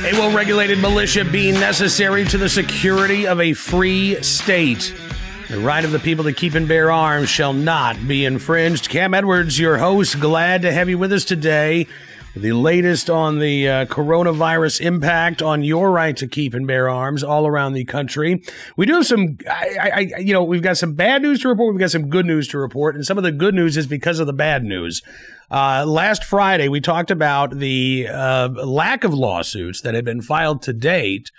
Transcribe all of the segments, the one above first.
A well-regulated militia being necessary to the security of a free state. The right of the people to keep and bear arms shall not be infringed. Cam Edwards, your host, glad to have you with us today. The latest on the coronavirus impact on your right to keep and bear arms all around the country. We do have some, we've got some bad news to report. We've got some good news to report. And some of the good news is because of the bad news. Last Friday, we talked about the lack of lawsuits that had been filed to date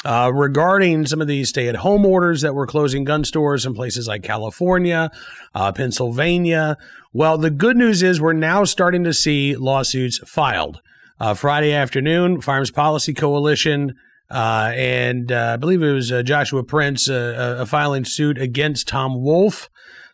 regarding some of these stay-at-home orders that were closing gun stores in places like California, Pennsylvania. Well, the good news is we're now starting to see lawsuits filed. Friday afternoon, Firearms Policy Coalition and I believe it was Joshua Prince filing suit against Tom Wolf.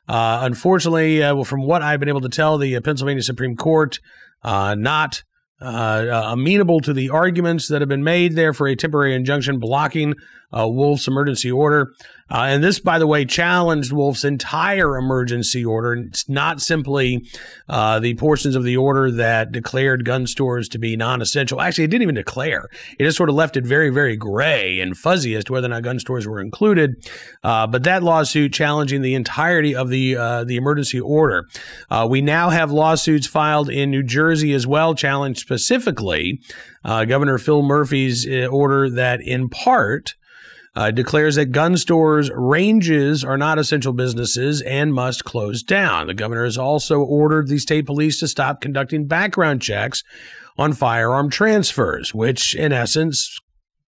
Unfortunately, from what I've been able to tell, the Pennsylvania Supreme Court not amenable to the arguments that have been made there for a temporary injunction blocking Wolf's emergency order. And this, by the way, challenged Wolf's entire emergency order. It's not simply the portions of the order that declared gun stores to be non-essential. Actually, it didn't even declare. It just sort of left it very, very gray and fuzzy as to whether or not gun stores were included. But that lawsuit challenging the entirety of the emergency order. We now have lawsuits filed in New Jersey as well, challenged specifically Governor Phil Murphy's order that in part declares that gun stores' ranges are not essential businesses and must close down. The governor has also ordered the state police to stop conducting background checks on firearm transfers, which in essence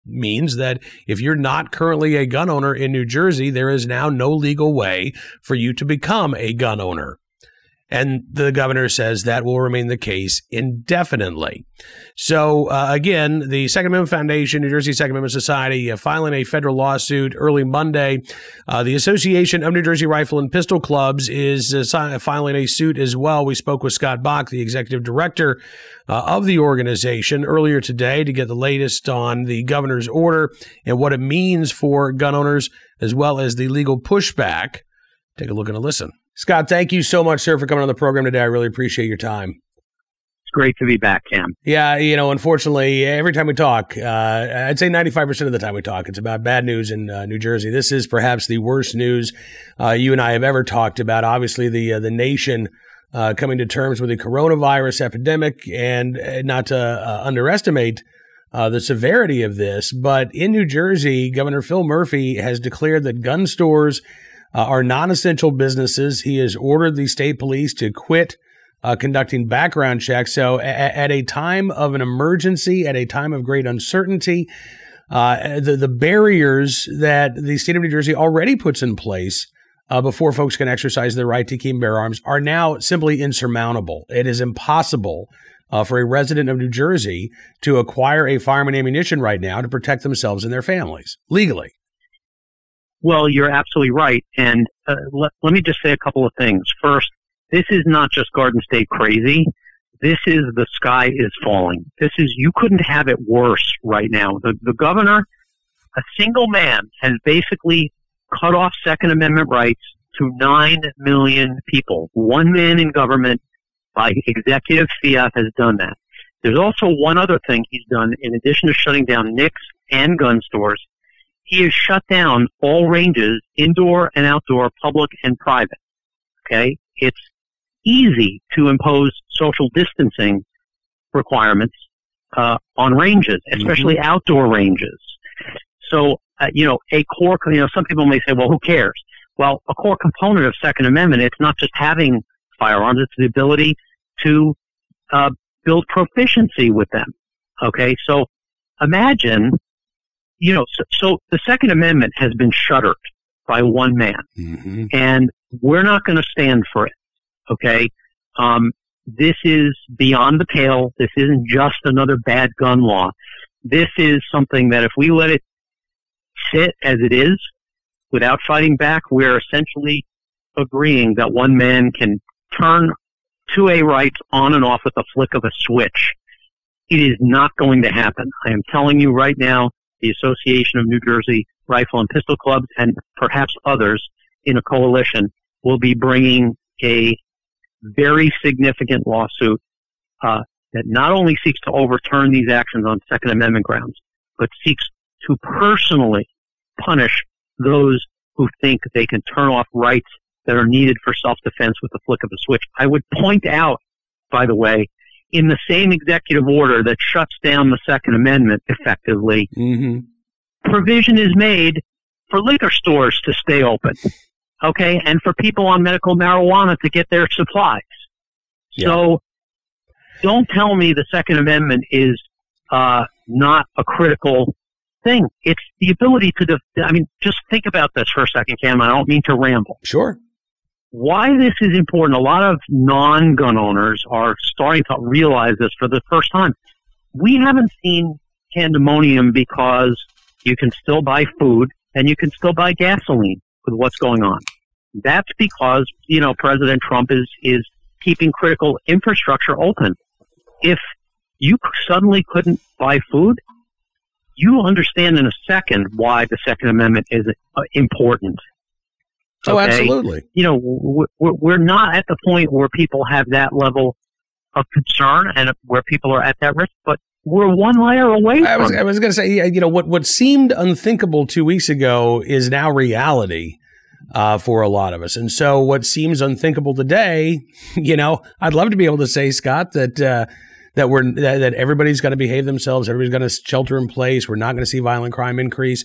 means that if you're not currently a gun owner in New Jersey, there is now no legal way for you to become a gun owner. And the governor says that will remain the case indefinitely. So, again, the Second Amendment Foundation, New Jersey Second Amendment Society, filing a federal lawsuit early Monday. The Association of New Jersey Rifle and Pistol Clubs is filing a suit as well. We spoke with Scott Bach, the executive director of the organization, earlier today to get the latest on the governor's order and what it means for gun owners, as well as the legal pushback. Take a look and a listen. Scott, thank you so much, sir, for coming on the program today. I really appreciate your time. It's great to be back, Cam. Yeah, unfortunately, every time we talk, I'd say 95% of the time we talk, it's about bad news in New Jersey. This is perhaps the worst news you and I have ever talked about. Obviously, the nation coming to terms with the coronavirus epidemic, and not to underestimate the severity of this, but in New Jersey, Governor Phil Murphy has declared that gun stores are non-essential businesses. He has ordered the state police to quit conducting background checks. So at a time of an emergency, at a time of great uncertainty, the barriers that the state of New Jersey already puts in place before folks can exercise their right to keep and bear arms are now simply insurmountable. It is impossible for a resident of New Jersey to acquire a firearm and ammunition right now to protect themselves and their families legally. Well, you're absolutely right. And let me just say a couple of things. First, this is not just Garden State crazy. This is the sky is falling. You couldn't have it worse right now. The governor, a single man, has basically cut off Second Amendment rights to 9 million people. One man in government by executive fiat has done that. There's also one other thing he's done in addition to shutting down NICS and gun stores. He has shut down all ranges, indoor and outdoor, public and private. Okay? It's easy to impose social distancing requirements on ranges, especially outdoor ranges. So, a core, some people may say, well, who cares? Well, a core component of Second Amendment, it's not just having firearms, it's the ability to build proficiency with them. Okay? So imagine, so the Second Amendment has been shuttered by one man, and we're not going to stand for it. Okay. This is beyond the pale. This isn't just another bad gun law. This is something that if we let it sit as it is without fighting back, we're essentially agreeing that one man can turn 2A rights on and off with a flick of a switch. It is not going to happen. I am telling you right now, the Association of New Jersey Rifle and Pistol Clubs and perhaps others in a coalition will be bringing a very significant lawsuit that not only seeks to overturn these actions on Second Amendment grounds, but seeks to personally punish those who think they can turn off rights that are needed for self-defense with the flick of a switch. I would point out, by the way, in the same executive order that shuts down the Second Amendment effectively, provision is made for liquor stores to stay open, okay, and for people on medical marijuana to get their supplies. Yeah. So don't tell me the Second Amendment is not a critical thing. It's the ability to, just think about this for a second, Cam. I don't mean to ramble. Sure. Why this is important, a lot of non-gun owners are starting to realize this for the first time. We haven't seen pandemonium because you can still buy food and you can still buy gasoline with what's going on. That's because, President Trump is keeping critical infrastructure open. If you suddenly couldn't buy food, you'll understand in a second why the Second Amendment is important. Oh, okay? Absolutely. We're not at the point where people have that level of concern and where people are at that risk, but we're one layer away from it. I was going to say, what seemed unthinkable 2 weeks ago is now reality for a lot of us. And so what seems unthinkable today, I'd love to be able to say, Scott, that everybody's going to behave themselves, everybody's going to shelter in place, we're not going to see violent crime increase.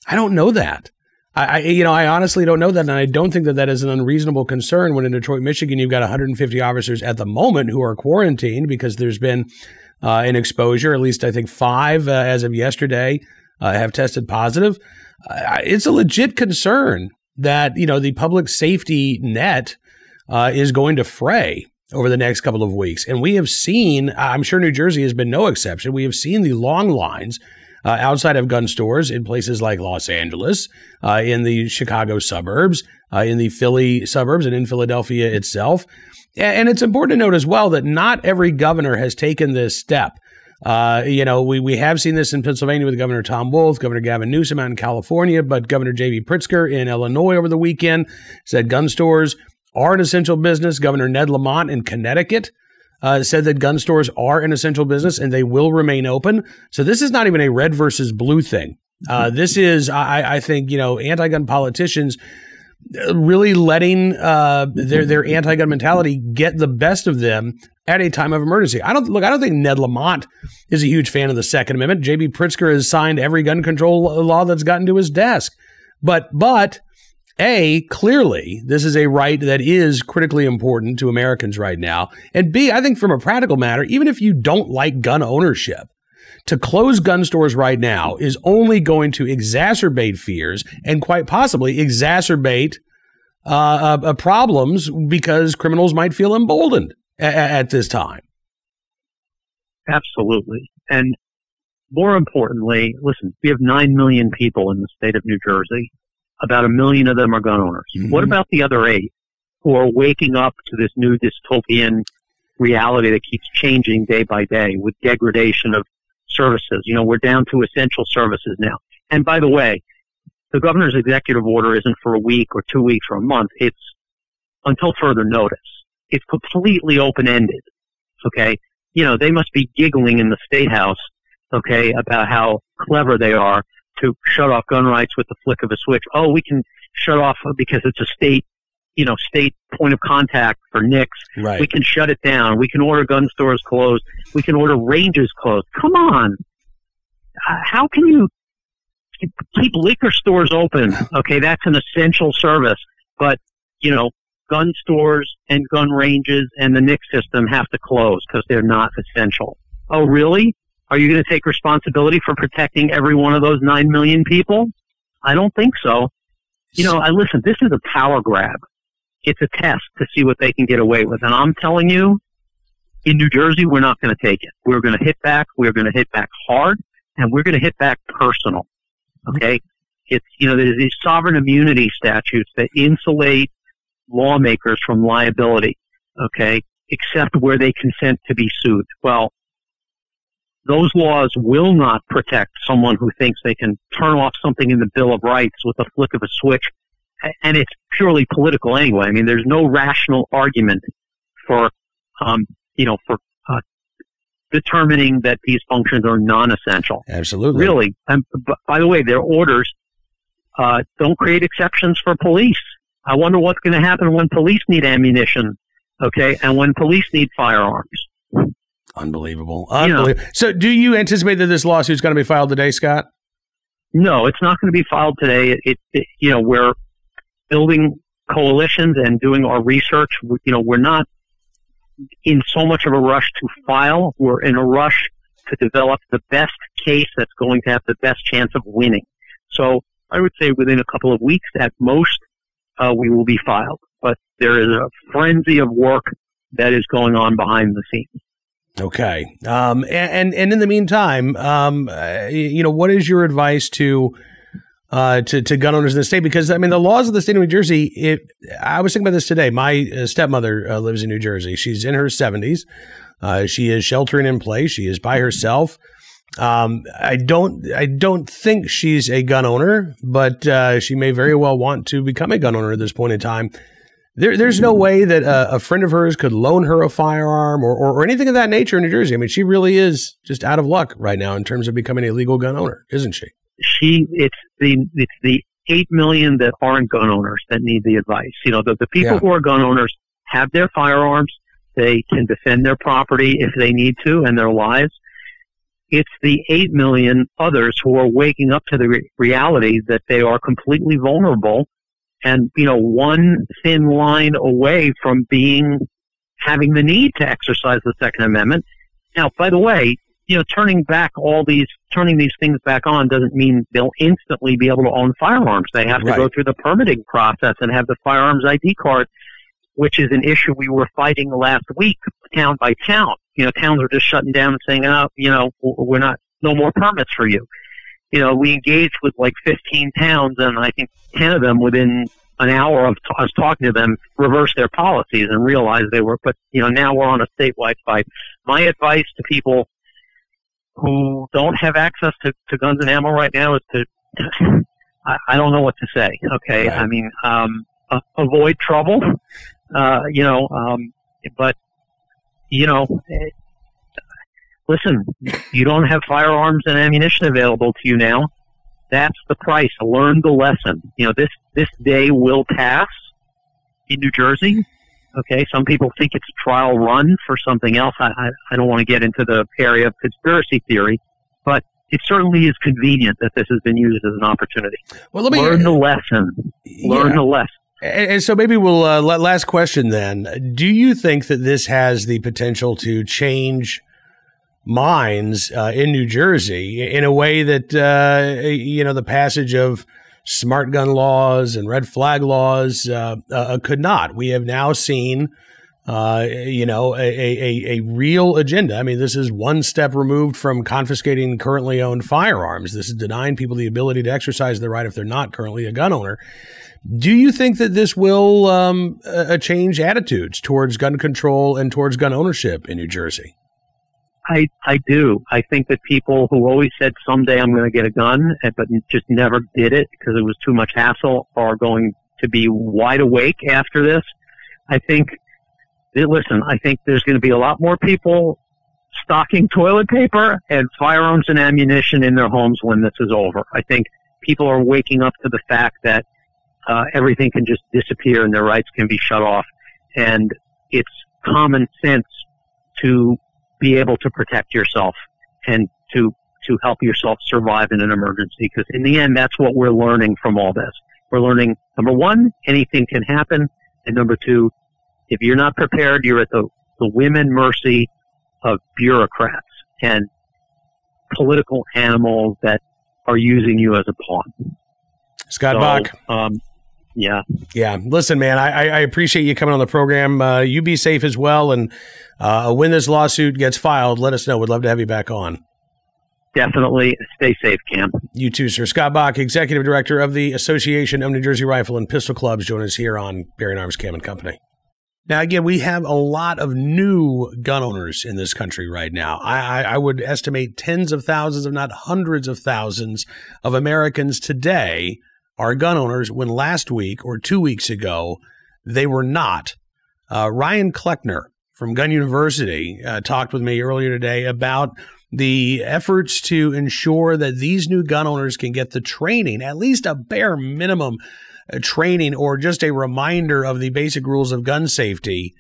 I don't know that. I honestly don't know that, and I don't think that is an unreasonable concern when in Detroit, Michigan, you've got 150 officers at the moment who are quarantined because there's been an exposure. At least I think 5 as of yesterday have tested positive. It's a legit concern that, the public safety net is going to fray over the next couple of weeks. And we have seen, I'm sure New Jersey has been no exception, we have seen the long lines outside of gun stores in places like Los Angeles, in the Chicago suburbs, in the Philly suburbs, and in Philadelphia itself. And it's important to note as well that not every governor has taken this step. We have seen this in Pennsylvania with Governor Tom Wolf, Governor Gavin Newsom out in California, but Governor J.B. Pritzker in Illinois over the weekend said gun stores are an essential business. Governor Ned Lamont in Connecticut said that gun stores are an essential business and they will remain open. So this is not even a red versus blue thing. This is, I think, anti-gun politicians really letting their anti-gun mentality get the best of them at a time of emergency. I don't think Ned Lamont is a huge fan of the Second Amendment. J.B. Pritzker has signed every gun control law that's gotten to his desk. But A, clearly, this is a right that is critically important to Americans right now. And B, I think from a practical matter, even if you don't like gun ownership, to close gun stores right now is only going to exacerbate fears and quite possibly exacerbate problems because criminals might feel emboldened at this time. Absolutely. And more importantly, listen, we have 9 million people in the state of New Jersey. About 1 million of them are gun owners. Mm-hmm. What about the other 8 who are waking up to this new dystopian reality that keeps changing day by day with degradation of services? We're down to essential services now. And by the way, the governor's executive order isn't for a week or 2 weeks or a month. It's until further notice. It's completely open-ended. Okay? They must be giggling in the State House, okay, about how clever they are to shut off gun rights with the flick of a switch. Oh, we can shut off because it's a state point of contact for NICS. Right. We can shut it down. We can order gun stores closed. We can order ranges closed. Come on. How can you keep liquor stores open? Okay, that's an essential service. But, gun stores and gun ranges and the NICS system have to close because they're not essential. Oh, really? Are you going to take responsibility for protecting every one of those 9 million people? I don't think so. Listen, this is a power grab. It's a test to see what they can get away with. And I'm telling you, in New Jersey, we're not going to take it. We're going to hit back. We're going to hit back hard, and we're going to hit back personal. Okay? It's, there's these sovereign immunity statutes that insulate lawmakers from liability. Okay? Except where they consent to be sued. Well, those laws will not protect someone who thinks they can turn off something in the Bill of Rights with a flick of a switch, and it's purely political anyway. I mean, there's no rational argument for determining that these functions are non-essential. Absolutely. Really. And by the way, their orders don't create exceptions for police. I wonder what's going to happen when police need ammunition, okay, and when police need firearms. Unbelievable. So do you anticipate that this lawsuit is going to be filed today, Scott? No, it's not going to be filed today. We're building coalitions and doing our research. We're not in so much of a rush to file. We're in a rush to develop the best case that's going to have the best chance of winning. So I would say within a couple of weeks at most, we will be filed. But there is a frenzy of work that is going on behind the scenes. Okay. And in the meantime, what is your advice to gun owners in the state? Because, I mean, the laws of the state of New Jersey, I was thinking about this today. My stepmother lives in New Jersey. She's in her 70s. She is sheltering in place. She is by herself. I don't think she's a gun owner, but she may very well want to become a gun owner at this point in time. There's no way that a friend of hers could loan her a firearm or anything of that nature in New Jersey. I mean, she really is just out of luck right now in terms of becoming a legal gun owner, isn't she? It's the 8 million that aren't gun owners that need the advice. The people who are gun owners have their firearms. They can defend their property if they need to and their lives. It's the 8 million others who are waking up to the reality that they are completely vulnerable and, one thin line away from having the need to exercise the Second Amendment. Now, by the way, turning these things back on doesn't mean they'll instantly be able to own firearms. They have to go through the permitting process and have the firearms ID card, which is an issue we were fighting last week, town by town. Towns are just shutting down and saying, we're not, no more permits for you. We engaged with like 15 towns, and I think 10 of them within an hour of us talking to them reversed their policies and realized they were, but now we're on a statewide fight. My advice to people who don't have access to guns and ammo right now is I don't know what to say. Okay. Right. I mean, avoid trouble, but listen, you don't have firearms and ammunition available to you now. That's the price. Learn the lesson. This day will pass in New Jersey. Okay, some people think it's a trial run for something else. I don't want to get into the area of conspiracy theory, but it certainly is convenient that this has been used as an opportunity. Well, learn the lesson. Learn the lesson. And so maybe we'll last question then. Do you think that this has the potential to change minds in New Jersey in a way that the passage of smart gun laws and red flag laws could not? We have now seen a real agenda. I mean, this is one step removed from confiscating currently owned firearms. This is denying people the ability to exercise their right if they're not currently a gun owner. Do you think that this will change attitudes towards gun control and towards gun ownership in New Jersey? I do. I think that people who always said someday I'm going to get a gun, but just never did it because it was too much hassle, are going to be wide awake after this. I think there's going to be a lot more people stocking toilet paper and firearms and ammunition in their homes when this is over. I think people are waking up to the fact that everything can just disappear and their rights can be shut off. And it's common sense to be able to protect yourself and to help yourself survive in an emergency. Because in the end, that's what we're learning from all this. We're learning, number one, anything can happen. And number two, if you're not prepared, you're at the whim and mercy of bureaucrats and political animals that are using you as a pawn. Scott Bach. Yeah. Listen, man, I appreciate you coming on the program. You be safe as well. And when this lawsuit gets filed, let us know. We'd love to have you back on. Definitely. Stay safe, Cam. You too, sir. Scott Bach, Executive Director of the Association of New Jersey Rifle and Pistol Clubs, join us here on Firearms, Cam & Company. Now, again, we have a lot of new gun owners in this country right now. I would estimate tens of thousands, if not hundreds of thousands of Americans today are gun owners when last week or 2 weeks ago, they were not. Ryan Cleckner from Gun University talked with me earlier today about the efforts to ensure that these new gun owners can get the training, at least a bare minimum training or just a reminder of the basic rules of gun safety.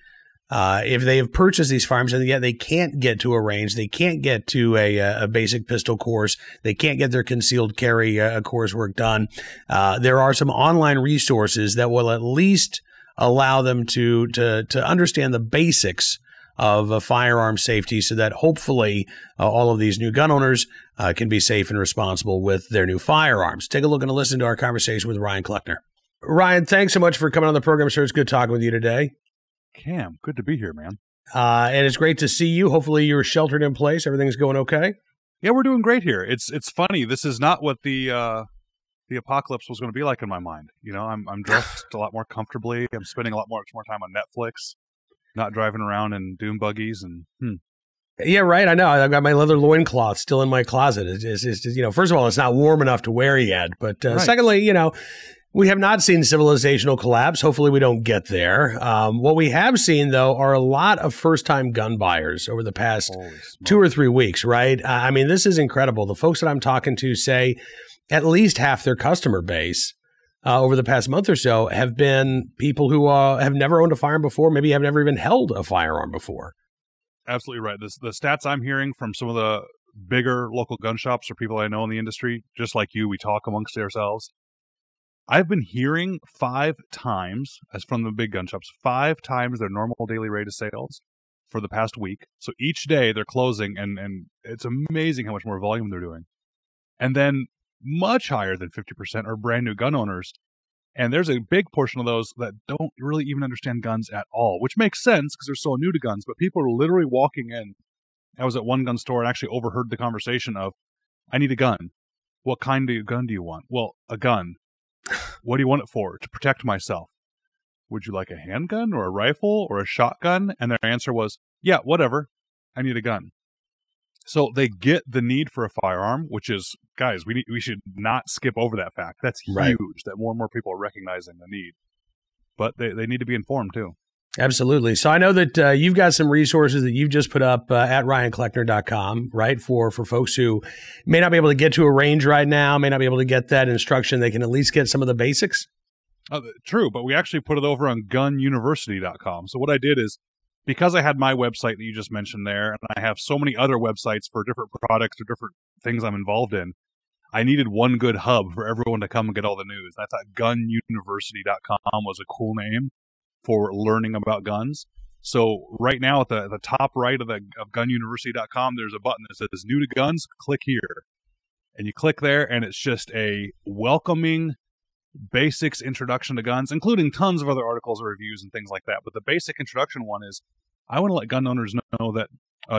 If they have purchased these firearms and yet they can't get to a range, they can't get to a basic pistol course, they can't get their concealed carry coursework done, there are some online resources that will at least allow them to understand the basics of firearm safety so that hopefully all of these new gun owners can be safe and responsible with their new firearms. Take a look and listen to our conversation with Ryan Cleckner. Ryan, thanks so much for coming on the program, sir. It's good talking with you today. Cam, good to be here, man. And it's great to see you. Hopefully you're sheltered in place. Everything's going okay? Yeah, we're doing great here. It's funny. This is not what the apocalypse was going to be like in my mind. You know, I'm dressed a lot more comfortably. I'm spending a lot more time on Netflix, not driving around in dune buggies and Yeah, right. I know. I've got my leather loincloth still in my closet. It's you know, first of all, it's not warm enough to wear yet. But right. Secondly, you know, we have not seen civilizational collapse. Hopefully we don't get there. What we have seen, though, are a lot of first-time gun buyers over the past 2 or 3 weeks, right? I mean, this is incredible. The folks that I'm talking to say at least half their customer base over the past month or so have been people who have never owned a firearm before, maybe have never even held a firearm before. Absolutely right. The stats I'm hearing from some of the bigger local gun shops or people I know in the industry, just like you, we talk amongst ourselves. I've been hearing 5 times, as from the big gun shops, 5 times their normal daily rate of sales for the past week. So each day they're closing, and it's amazing how much more volume they're doing. And then much higher than 50% are brand new gun owners. And there's a big portion of those that don't really even understand guns at all, which makes sense because they're so new to guns. But people are literally walking in. I was at one gun store and actually overheard the conversation of, I need a gun. What kind of gun do you want? Well, a gun. What do you want it for? To protect myself. Would you like a handgun or a rifle or a shotgun? And their answer was, yeah, whatever. I need a gun. So they get the need for a firearm, which is, guys, we should not skip over that fact. That's huge, right, that more and more people are recognizing the need. But they need to be informed, too. Absolutely. So I know that you've got some resources that you've just put up at ryancleckner.com, right, for folks who may not be able to get to a range right now, may not be able to get that instruction. They can at least get some of the basics. True, but we actually put it over on gununiversity.com. So what I did is, because I had my website that you just mentioned there, and I have so many other websites for different products or different things I'm involved in, I needed one good hub for everyone to come and get all the news. I thought gununiversity.com was a cool name for learning about guns. So right now at the top right of gununiversity.com, there's a button that says new to guns, click here. And you click there and it's just a welcoming basics introduction to guns, including tons of other articles or reviews and things like that. But the basic introduction one is, I want to let gun owners know that,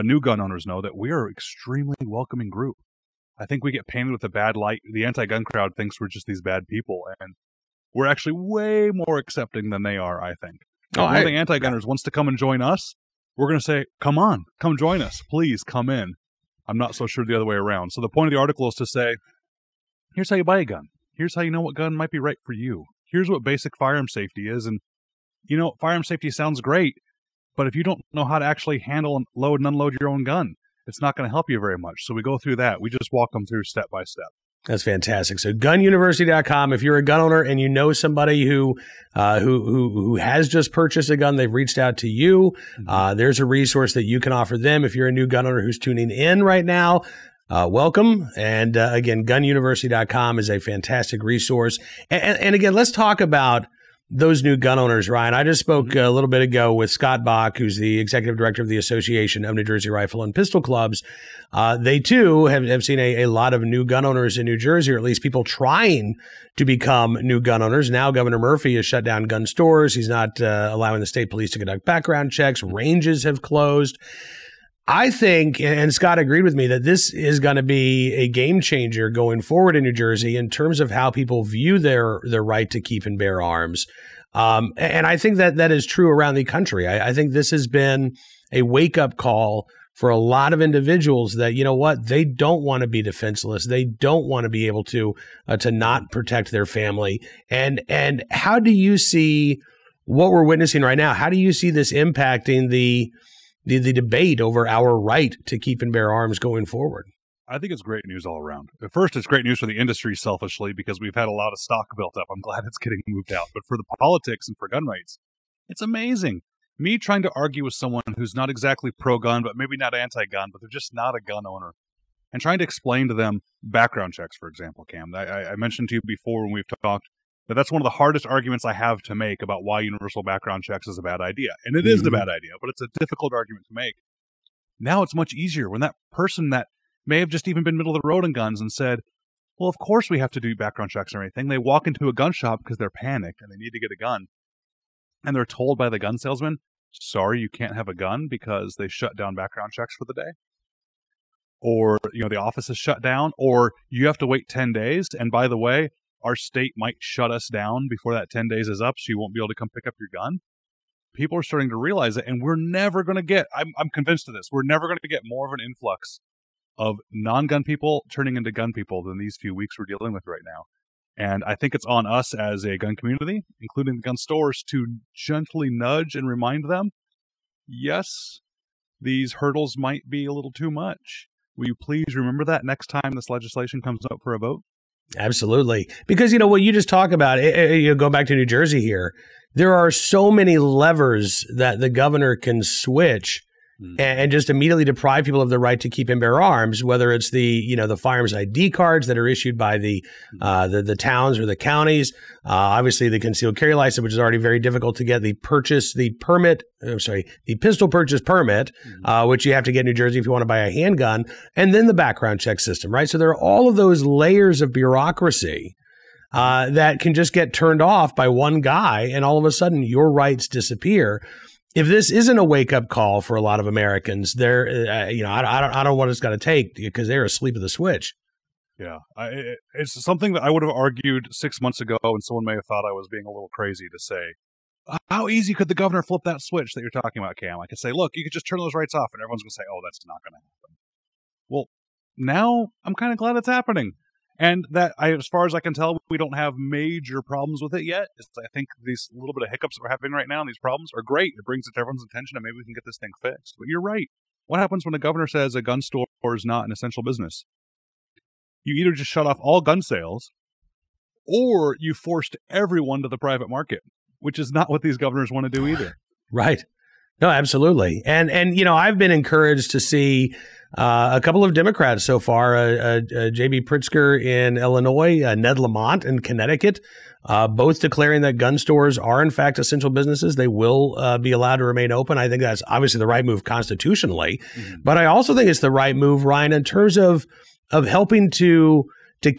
new gun owners know that we are an extremely welcoming group. I think we get painted with a bad light. The anti-gun crowd thinks we're just these bad people, and we're actually way more accepting than they are, I think. If one of the anti-gunners wants to come and join us, we're going to say, come on, come join us. Please come in. I'm not so sure the other way around. So the point of the article is to say, here's how you buy a gun. Here's how you know what gun might be right for you. Here's what basic firearm safety is. And, you know, firearm safety sounds great, but if you don't know how to actually handle and load and unload your own gun, it's not going to help you very much. So we go through that. We just walk them through step by step. That's fantastic. So gununiversity.com, if you're a gun owner and you know somebody who has just purchased a gun, they've reached out to you, there's a resource that you can offer them. If you're a new gun owner who's tuning in right now, welcome. And again, gununiversity.com is a fantastic resource. And again, let's talk about those new gun owners, Ryan. I just spoke a little bit ago with Scott Bach, who's the executive director of the Association of New Jersey Rifle and Pistol Clubs. They, too, have seen a lot of new gun owners in New Jersey, or at least people trying to become new gun owners. Now Governor Murphy has shut down gun stores. He's not allowing the state police to conduct background checks. Ranges have closed. I think, and Scott agreed with me, that this is going to be a game changer going forward in New Jersey in terms of how people view their right to keep and bear arms. And I think that is true around the country. I think this has been a wake-up call for a lot of individuals that, you know what, they don't want to be defenseless. They don't want to be able to not protect their family. And how do you see what we're witnessing right now, how do you see this impacting the debate over our right to keep and bear arms going forward? I think it's great news all around. At first, it's great news for the industry selfishly because we've had a lot of stock built up. I'm glad it's getting moved out. But for the politics and for gun rights, it's amazing. Me trying to argue with someone who's not exactly pro-gun, but maybe not anti-gun, but they're just not a gun owner, and trying to explain to them background checks, for example, Cam. I mentioned to you before when we've talked that that's one of the hardest arguments I have to make about why universal background checks is a bad idea. And it is a bad idea, but it's a difficult argument to make. Now it's much easier when that person that may have just even been middle of the road in guns and said, well, of course we have to do background checks or anything. They walk into a gun shop because they're panicked and they need to get a gun. And they're told by the gun salesman, sorry, you can't have a gun because they shut down background checks for the day. Or, the office is shut down, or you have to wait 10 days. And by the way, our state might shut us down before that 10 days is up, so you won't be able to come pick up your gun. People are starting to realize it, and we're never going to get, I'm convinced of this, we're never going to get more of an influx of non-gun people turning into gun people than these few weeks we're dealing with right now. And I think it's on us as a gun community, including the gun stores, to gently nudge and remind them, yes, these hurdles might be a little too much. Will you please remember that next time this legislation comes up for a vote? Absolutely. Because, what you just talk about, go back to New Jersey here, there are so many levers that the governor can switch and just immediately deprive people of the right to keep and bear arms, whether it's the firearms ID cards that are issued by the towns or the counties, obviously the concealed carry license, which is already very difficult to get, the pistol purchase permit, which you have to get in New Jersey if you want to buy a handgun, and then the background check system, right? So there are all of those layers of bureaucracy that can just get turned off by one guy, and all of a sudden your rights disappear. If this isn't a wake-up call for a lot of Americans, I don't know what it's going to take because they're asleep at the switch. Yeah, it's something that I would have argued 6 months ago, and someone may have thought I was being a little crazy to say, how easy could the governor flip that switch that you're talking about, Cam? I could say, look, you could just turn those rights off, and everyone's going to say, oh, that's not going to happen. Well, now I'm kind of glad it's happening. And that, as far as I can tell, we don't have major problems with it yet. I think these little bit of hiccups that we're having right now and these problems are great. It brings it to everyone's attention, and maybe we can get this thing fixed. But you're right. What happens when the governor says a gun store is not an essential business? You either just shut off all gun sales, or you forced everyone to the private market, which is not what these governors want to do either. Right. No, absolutely. And I've been encouraged to see a couple of Democrats so far, J.B. Pritzker in Illinois, Ned Lamont in Connecticut, both declaring that gun stores are, in fact, essential businesses. They will be allowed to remain open. I think that's obviously the right move constitutionally. But I also think it's the right move, Ryan, in terms of helping to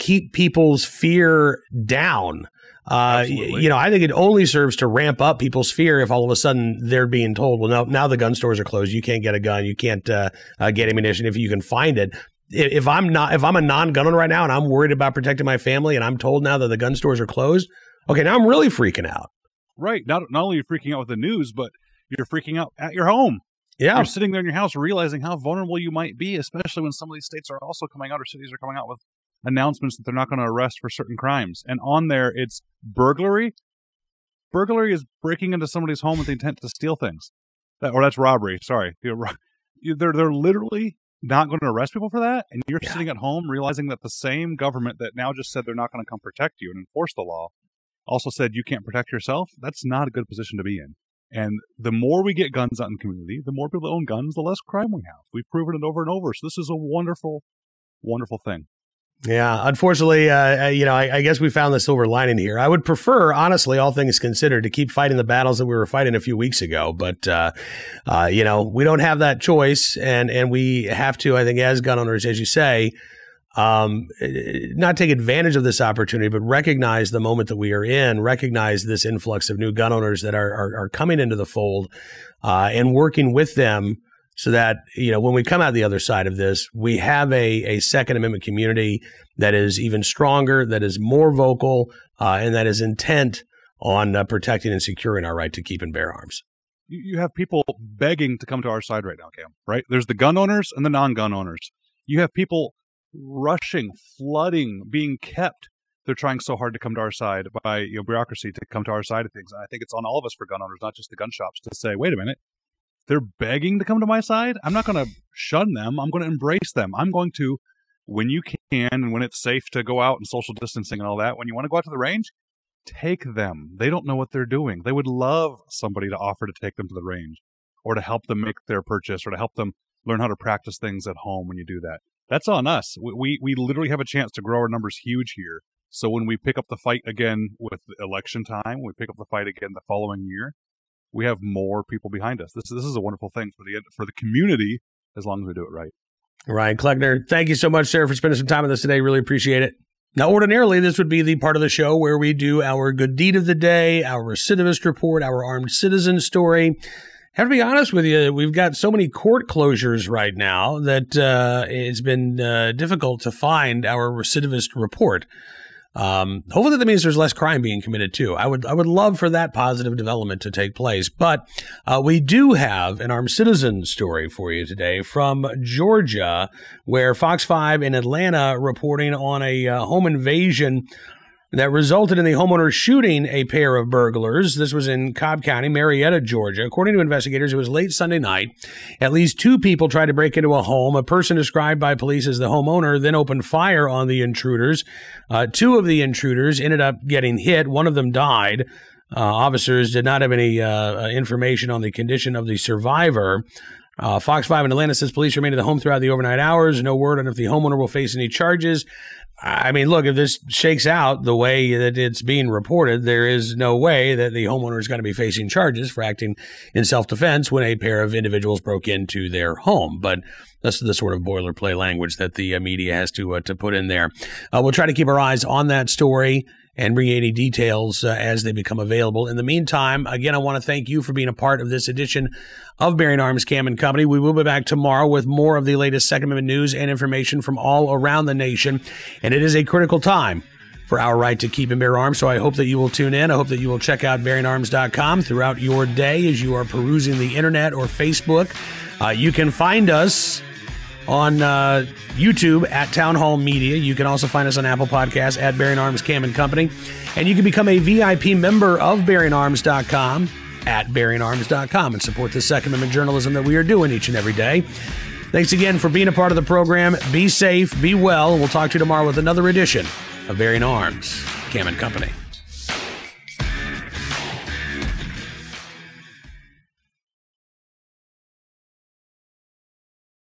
keep people's fear down. I think it only serves to ramp up people's fear if all of a sudden they're being told, well, no, now the gun stores are closed. You can't get a gun. You can't get ammunition if you can find it. If I'm a non-gun owner right now and I'm worried about protecting my family and I'm told now that the gun stores are closed, okay, now I'm really freaking out. Right. Not only are you freaking out with the news, but you're freaking out at your home. Yeah. You're sitting there in your house realizing how vulnerable you might be, especially when some of these states are also coming out, or cities are coming out with announcements that they're not going to arrest for certain crimes. And on there, it's burglary. Burglary is breaking into somebody's home with the intent to steal things. That's robbery. Sorry. They're literally not going to arrest people for that. And you're sitting at home realizing that the same government that now just said they're not going to come protect you and enforce the law also said you can't protect yourself. That's not a good position to be in. And the more we get guns out in the community, the more people that own guns, the less crime we have. We've proven it over and over. So this is a wonderful, wonderful thing. Yeah, unfortunately, I guess we found the silver lining here. I would prefer, honestly, all things considered, to keep fighting the battles that we were fighting a few weeks ago. But, we don't have that choice. And we have to, I think, as gun owners, as you say, not take advantage of this opportunity, but recognize the moment that we are in, recognize this influx of new gun owners that are coming into the fold, and working with them so that, when we come out the other side of this, we have a Second Amendment community that is even stronger, that is more vocal, and that is intent on protecting and securing our right to keep and bear arms. You have people begging to come to our side right now, Cam, right? There's the gun owners and the non-gun owners. You have people rushing, flooding, being kept they're trying so hard to come to our side by bureaucracy to come to our side of things. And I think it's on all of us for gun owners, not just the gun shops, to say, wait a minute, they're begging to come to my side. I'm not going to shun them. I'm going to embrace them. I'm going to, when you can and when it's safe to go out and social distancing and all that, when you want to go out to the range, take them. They don't know what they're doing. They would love somebody to offer to take them to the range or to help them make their purchase or to help them learn how to practice things at home when you do that. That's on us. We literally have a chance to grow our numbers huge here. So when we pick up the fight again with election time, we pick up the fight again the following year, we have more people behind us. This is a wonderful thing for the community as long as we do it right. Ryan Cleckner, thank you so much, sir, for spending some time with us today. Really appreciate it. Now, ordinarily, this would be the part of the show where we do our good deed of the day, our recidivist report, our armed citizen story. I have to be honest with you, we've got so many court closures right now that it's been difficult to find our recidivist report. Hopefully that means there's less crime being committed too. I would love for that positive development to take place. But we do have an armed citizen story for you today from Georgia, where Fox 5 in Atlanta reporting on a home invasion that resulted in the homeowner shooting a pair of burglars. This was in Cobb County, Marietta, Georgia. According to investigators, it was late Sunday night. At least 2 people tried to break into a home. A person described by police as the homeowner then opened fire on the intruders. 2 of the intruders ended up getting hit. 1 of them died. Officers did not have any information on the condition of the survivor. Fox 5 in Atlanta says police remained at the home throughout the overnight hours. No word on if the homeowner will face any charges. I mean, look, if this shakes out the way that it's being reported, there is no way that the homeowner is going to be facing charges for acting in self-defense when a pair of individuals broke into their home. But that's the sort of boilerplate language that the media has to put in there. We'll try to keep our eyes on that story and bring you any details as they become available. In the meantime, again, I want to thank you for being a part of this edition of Bearing Arms Cam and Company. We will be back tomorrow with more of the latest Second Amendment news and information from all around the nation. And it is a critical time for our right to keep and bear arms. So I hope that you will tune in. I hope that you will check out bearingarms.com throughout your day as you are perusing the internet or Facebook. You can find us on YouTube at Town Hall Media. You can also find us on Apple Podcasts at Bearing Arms Cam and Company. And you can become a VIP member of bearingarms.com at bearingarms.com and support the Second Amendment journalism that we are doing each and every day. Thanks again for being a part of the program. Be safe, be well. We'll talk to you tomorrow with another edition of Bearing Arms Cam and Company.